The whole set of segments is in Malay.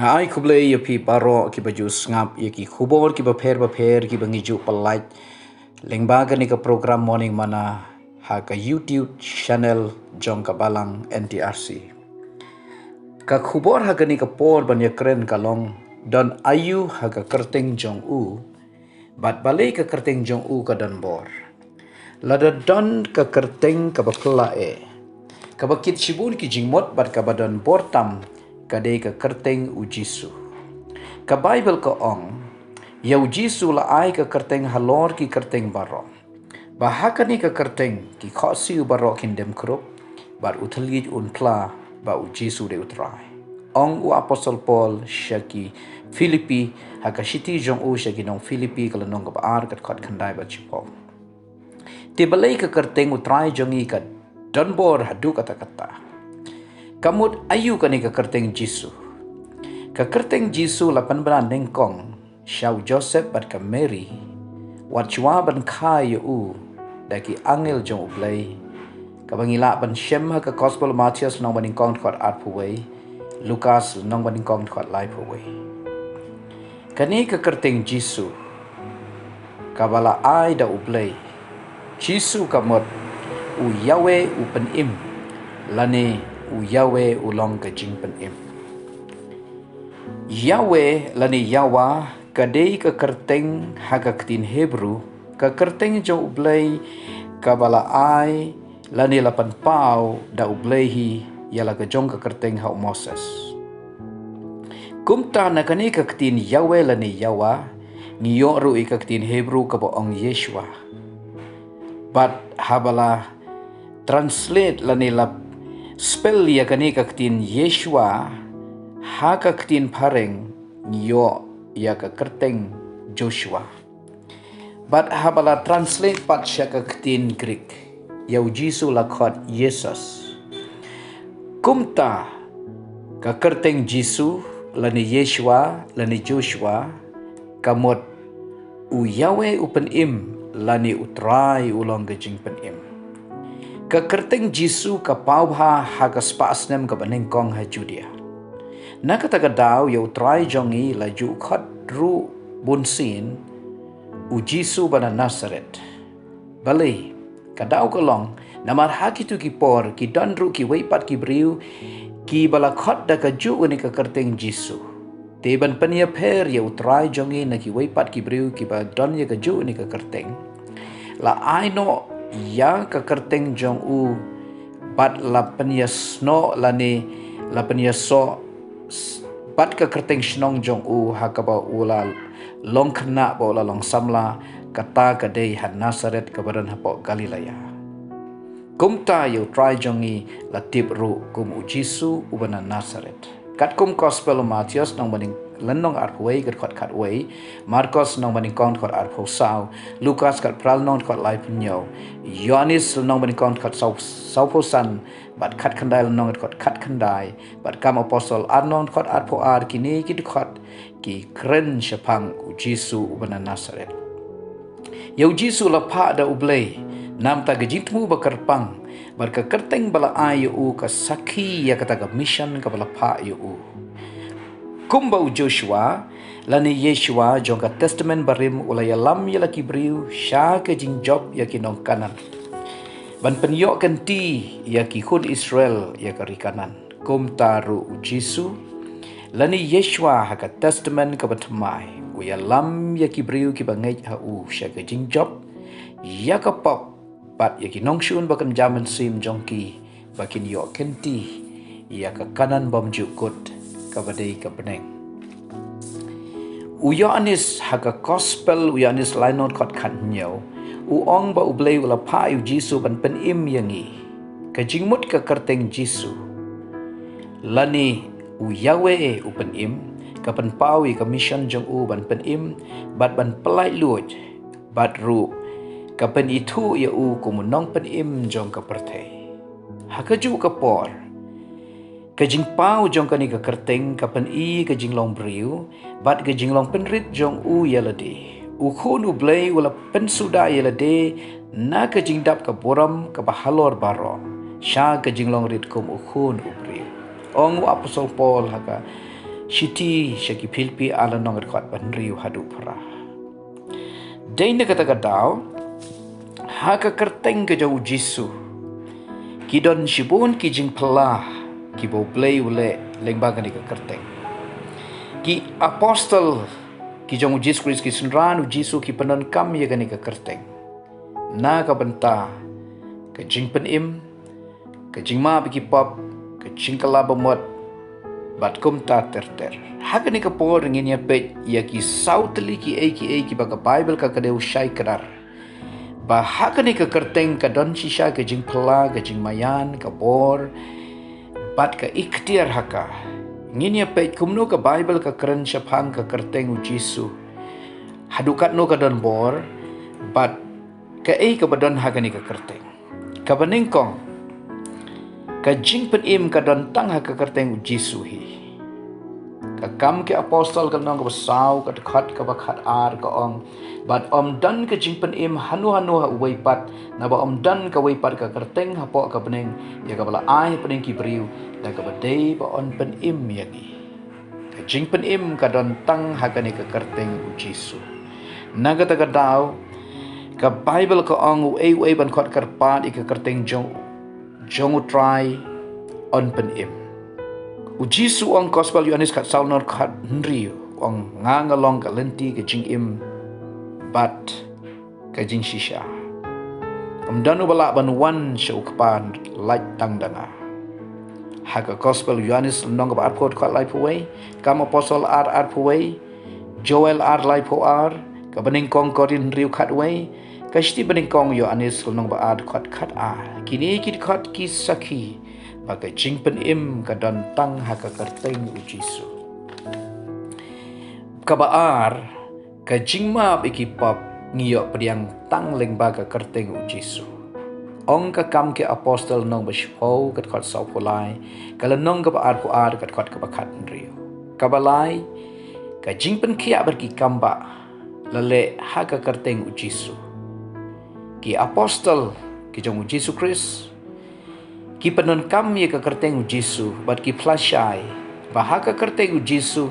Ai kublai ya pi paro ki baju ngap ya ki khubor ki ba pher ki bangiju palait lengba ni ka program morning mana ha ka YouTube channel jong ka balang NTRC ka khubor ha ni ka por ban ya kren ka long don ayu ha ka kerteng jong u bat balai ka kerteng jong u ka don bor lada don ka kerteng ka bakla ka bakit shibun ki jingmot bat ka badon bortam kadai ka kerteng u Jisu. Ka Bible ka ong, yau Jisu la ai ka kerteng halor ki kerteng baro. Bahaka ni ka kerteng ki khosi u baro kindem krup, bar uthligij unpla ba u Jisu de utrai. Ong u Apostle Paul shaki Filipi haka shiti jong u shaki nong Filipi kala nong ka baar kat khot khandai ba chipo. Tibalai ka kerteng utrai jongi ka donbor hadu kata-kata. Kamut ayu kani ka kerteng Jisu. Ka kerteng Jisu lapan beran nengkong, Syau Joseph bat ka Mary, wat chua ban khai u, daki angel jong ublay, ka bangila ban shem ha ka Gospel Matthias nong baningkong tkot at puway, Lukas nong baningkong tkot lai puway. Kani ka kerteng Jisu, ka bala ai da ublay, Jisu kamut, u Yahweh u penim, lani u Yahweh ulong ka jing penim. Yahweh lani Yawa kadai ka kerteng haka ketin Hebrew ka kerteng jo ublay ka bala ai lani lapan pau da ublay hi yala ka jong ka kerteng ha Moses. Kumta na kani ka ketin Yahweh lani Yawa ngiyo ru ka ketin Hebrew ka boong Yeshua. But habala translate lani lap spell ya kani ka ketin Yeshua ha ka ketin pareng nyo ya ka kerteng Joshua. But habala translate pat siya ka ketin Greek yau Jisu lakot Yesus. Kumta ka kerteng Jisu lani Yeshua lani Joshua kamot u Yahweh upen im lani utrai ulong gajing pen im. Ka kerteng Jisu ka paubha ha ka spasnem ka banengkong ha Judea. Na katagadaw yaw try jongi la ju khot ru bunsin u Jisu bana Nazaret. Balay, kadaw kalong na marhaki tu ki por ki donru ki weipat ki briu ki bala khot da ka ju ni ka kerteng Jisu. Teban pania per yaw try jongi na ki weipat ki briu ki ba don ya ka ju ni ka kerteng. La aino ya ka kerteng jong u bat la penia sno lani la penia so bat ka kerteng snong jong u hakaba ula long kena ba ula long samla kata kadai han Nazaret ka badan hapo Galilea. Kumta yu try jongi la tip ru kum u Jisu ubana Nazaret. Kat kum Gospel Matthias nong baning lenong arpway kat khot khatway, Marcos nong baning kong khot arpho saw, Lukas kat pral nong khot lai punyo, Yohanes nong baning kong khot saw posan, bat khat khandai nong khot khat khandai, bat kam apostle arnon khot arpho ar kini kit khot ki kren syapang u Jisu ubana Nazaret. Yau Jisu la pha da ublay, nam ta gejitmu bakarpang, barka kerteng bala ayu u ka sakhi ya kata ka mission ka bala pha yu u. Kumbau Joshua lani Yeshua jong ka testament barim ulaya lam ya laki briu sya ke jing job ya ki nong kanan. Ban penyok kenti ya ki khud Israel ya ka rikanan. Kum taru u Jisu lani Yeshua ha ka testament ka batmai uya lam ya ki briu ki bangai ha u sya ke jing job ya ka pop bat ya ki nong shun bakan jaman sim jong ki bakin yok kenti ya ka kanan bom jukut kabadai ka beneng. U Yohanes haka gospel u Yohanes lainon kot khanyo. U ong ba ublay ula pa u Jisu ban pen im yangi. Ka jingmut ka kerteng Jisu. Lani u Yahweh u pen im. Ka pen pawi ka mission jong u ban pen im. Bat ban pelai luoj. Bat ru. Ka pen itu ya u kumunong pen im jong ka pertay. Haka ju ka por. Kajing pau jong kani ka kerteng kapan i kajing long briu bat kajing long penrit jong u yalade u khun u blay wala pensuda yalade na kajing dap ka boram ka bahalor baro sya kajing long rit kum u khun u briu ong u Apostle Paul haka Shiti syaki pilpi ala nongat kuat banriu hadu pera. Daina kata-katau, haka kerteng ke jauh Jisu. Kidon shibun ki jing pelah, ki bau play ule lengbagan ke kerteng. Ki apostol, ki jauh Jisu Kristus ki sunran Jisu ki penon kam ya gani ke kerteng. Na ka benta, ke jing penim, ke jing ma biki pop, ke jing kalabamot, bat kum ta ter. Haka ni ka por ngin ya pet ya ki sautli ki baga Bible ka kadeu syai kerar. Bahaka ni ka kerteng ka don shisha ka jing pela ka jing mayan ka bor bat ka ikhtiar haka. Ngin ya pet kumno ka Bible ka keren syapang ka kerteng u Jisu. Hadukat no ka don bor bat ka ka badon haka ni ka kerteng. Ka baningkong ka jing penim ka don tang haka kerteng u Jisu hi. Kam ke apostol ka nong ka basau ka dekat ka bakat ar ka ong bat om dan ka jingpen im hanu ha weipat na ba om dan ka weipat ka kerteng hapo ka beneng ya ka bala ai pening ki briu da ka badai ba on pen im yagi ka jingpen im ka don tang ha ka ni ka kerteng u Jisu naga ta ka dau ka Bible ka ong u ban khot karpat ka kerteng jong try on pen im u Jisu ong gospel Yohanes kat saunor kat henry ong ngangalong ka lenti ka jing im bat ka jing shisha danu bala ban wan show kapan light tang dana haka gospel Yohanes nong ba arpot kat life away kam apostle ar away Joel ar life ar ka bening kong korin riu kat away ka sti bening kong Yohanes nong ba ar kat ar kini kit kat kisaki baka jingpen im ka don tang haka kerteng u Jisu. Kabaar ka jingma biki pop ngiyok pediang tang leng baga kerteng u Jisu. Ong ka kam ke apostol nong bashpo kat kot sau polai kala nong ka baar kat kot ka bakat nrio. Kabalai ka jingpen kia berki kamba lale haka kerteng u Jisu. Ki apostol ki jong u Jisu Kristus ki penon kami ka kerteng u Jisu bat ki flashai bahaka kerteng u Jisu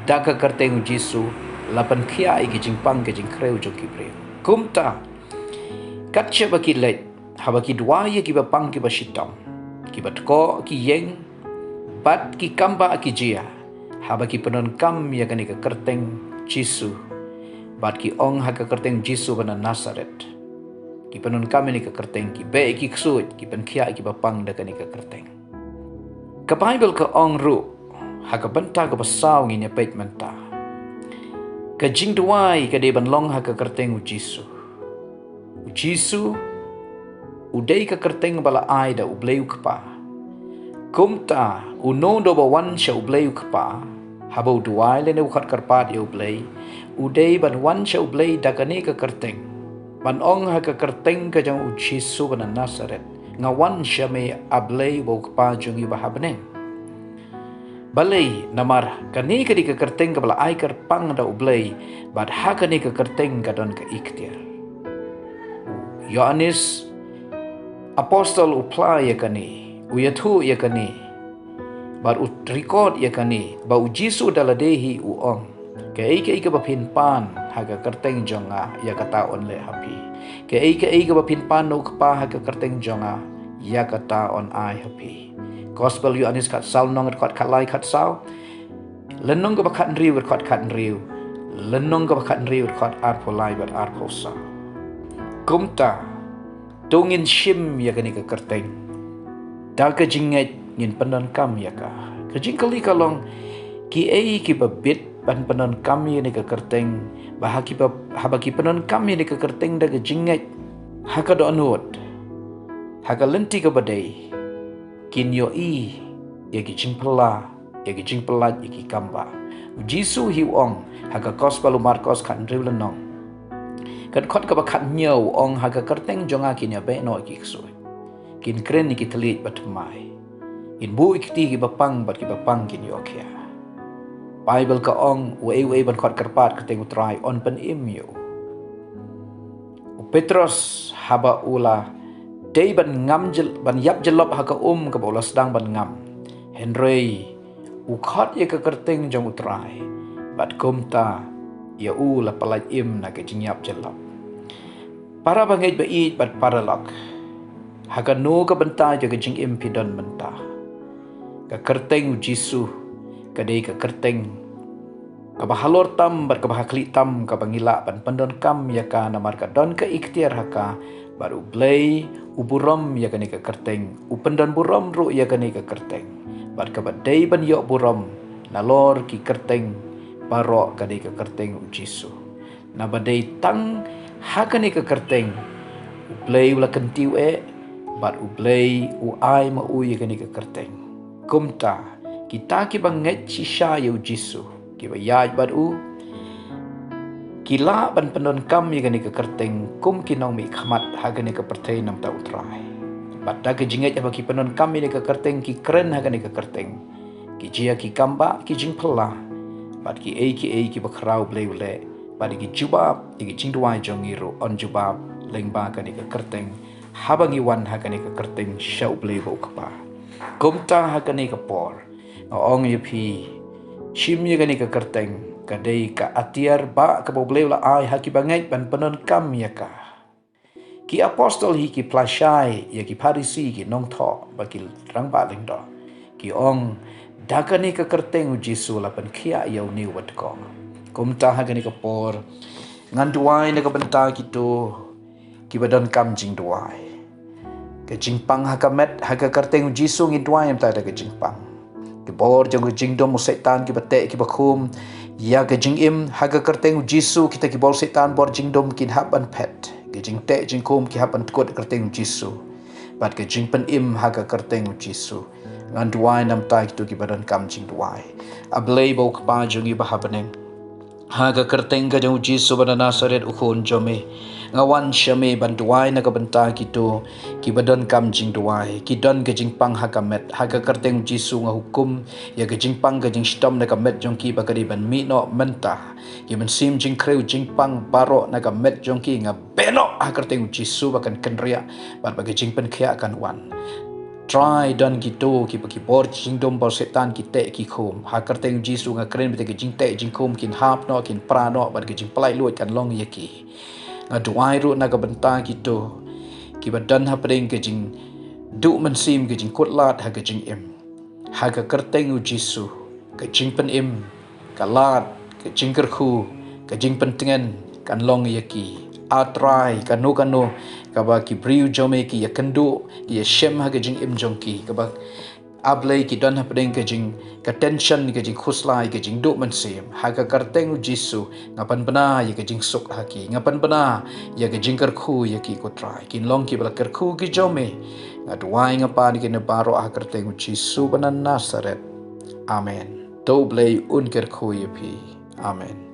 daga kerteng u Jisu lapan kia ki jingpang ke jingkreu jong ki breu kumta katche baki let habaki dua ye ki bapang ki basitam ki batko ki yeng bat ki kamba ki jia habaki penon kam ya kani ka kerteng Jisu bat ki ong haka kerteng Jisu bana Nazaret ki penon kami ni ka kerteng ki be ki ksut ki pen kia ki bapang da kani ka kerteng ka Bible ka ong ru ha ka benta ka basau ngin ya pet menta ka jing duai ka de ban long ha ka kerteng u Jisu udai ka kerteng bala ai da u bleu kpa kumta u no do ba wan sha u bleu kpa ha ba duai le ne u khat karpat u blei udai ban wan sha u blei da kani ka kerteng ban ong ha ka kerteng ka jang u Jisu bana Nazaret ngawan syame ablei bo kpa jung iba habneng balai namar kani ka di ka kerteng ka bala ai kar pang da ublei bat ha kani ka kerteng ka don ka ikhtiar Yohanes apostol uplai ya kani uyathu ya kani bat u record ya kani ba u Jisu daladehi u ong ka bapin pan haga kerteng jonga ya kata on le happy ka bapin pan no kpa haga kerteng jonga ya kata on ai happy gospel Yohanes kat sal nong kat kalai kat sau lenong ka bakat riu kat riu lenong ka bakat riu kat arpolai bat arposa kumta tungin shim ya kani ka kerteng da ka jinget ngin penon kam ya ka jingkali kalong ki babit ban penon kami ni ka kerteng habaki penon kami ni ka kerteng da ka jinget haka do anut haka lenti ka badai kinyo ya ki jingpela ya ki kamba Jisu hi ong haka gospel Marcos kan riulenong kan khot ka bakat nyau ong haka kerteng jonga kinya be no ki ksoi kin kren ni ki telit batmai in bu ikti ki bapang bat ki bapang kin yo kya Bible ka ong we ban khot karpat kerteng utrai on pen imyo Petrus haba ula day ban ngam ban yap jelop haka ka bola sedang ban ngam Henry ukhat ya ka kerteng jong utrai bat kumta ya la palai im na ke jinyap jelap para bangai bait bat para lak haga no ka benta ja ke jing im pidon benta ka kerteng jisu ka dei ka kerteng ka bahalor tam bat ka bahakli tam ka bangila ban pandon kam ya ka namar ka don ka ikhtiar haka baru blay uburam ya ka ni ka kerteng upendon buram ru ya ka ni ka kerteng bat ka badai ban yo buram nalor ki kerteng barok ka dei ka kerteng jisu na badai tang haka ni ka kerteng ublay ula kentiu bat ublay ai ma u ya ka ni ka kerteng kumta kita ki banget sisha ya jisu ki bayaj bat kila ban pendon kam ya gani ke kerteng kum kinong mi khamat hagani ke pertai nam ta utrai bat da ke jinget ya bagi pendon kam ni ke kerteng ki keren hagani ke kerteng ki jia ki kamba ki jing pela bat ki ki bakrau blei ule bat ki jubab ki jing duai jongiru on jubab leng ba gani ke kerteng habangi wan hagani ke kerteng syau blei bo kapa kumta hagani ke por ong pi shim ya gani ke kerteng kadai ka atiar ba ka bobleu la ai haki bangai ban penon kam ya ka ki apostol hi ki plashai ya ki parisi ki nong tho ba ki rang ba leng do ki ong dakani ka kerteng jisu la pen khia yau ni wat ko kumta ha gani ka por ngan duai na ka benta ki to ki badan kam jing duai ke jing pang ha ka met ha ka kerteng jisu ngi duai am ta da ke jing pang ke bor jong jing dom setan ki bate ki bakhum ya ke jing im haga kerteng jisu kita ki bol setan bor jing dom kin haban pet ke jing te jing kum ki haban tkot kerteng jisu bat ke jing pen im haga kerteng jisu ngan duai nam tai tu ki badan kam jing duai ablei bo kpa jongi bahabaneng haga kerteng ka jong jisu badan nasaret ukhon jome ngawan syame bantuai na kabenta kito ki badan kam jing duai ki don ke jing pang hakamet haga kerteng jisu nga hukum ya ke jing pang ke jing stom na kamet jong ki bakari ban mi no menta ki men sim jing kreu jing pang baro na kamet jong ki nga beno ha kerteng jisu bakan kenria bat bagi jing pen khia kan wan try don gitu ki bagi bor jing dom bor setan ki te ki khum ha kerteng jisu nga kren bete ke jing te jing khum kin hap no kin prano bat ke jing plai luat kan long yaki ngaduai ru na kabenta gitu ki badan ha pring ke jing du man sim ke jing kutlat ha ke jing im ha ka kerteng jisu ke jing pen im kalat ke jing kerkhu ke jing pen tengen kan long yaki atrai kanu ka ba ki briu jome ki ya kendu ki ya shem ha ke jing im jongki ka ba ablei ki don ha pring ke jing ka tension ke jing khuslai ke jing du man sim ha ka kerteng jisu ngapan bena ya ke jing suk haki ngapan bena ya ke jing kerkhu ya ki ko try kin long ki bala kerkhu ki jome ngaduai ngapa ni ke ne baro ha kerteng jisu banan nasaret amen to blei un kerkhu ya pi amen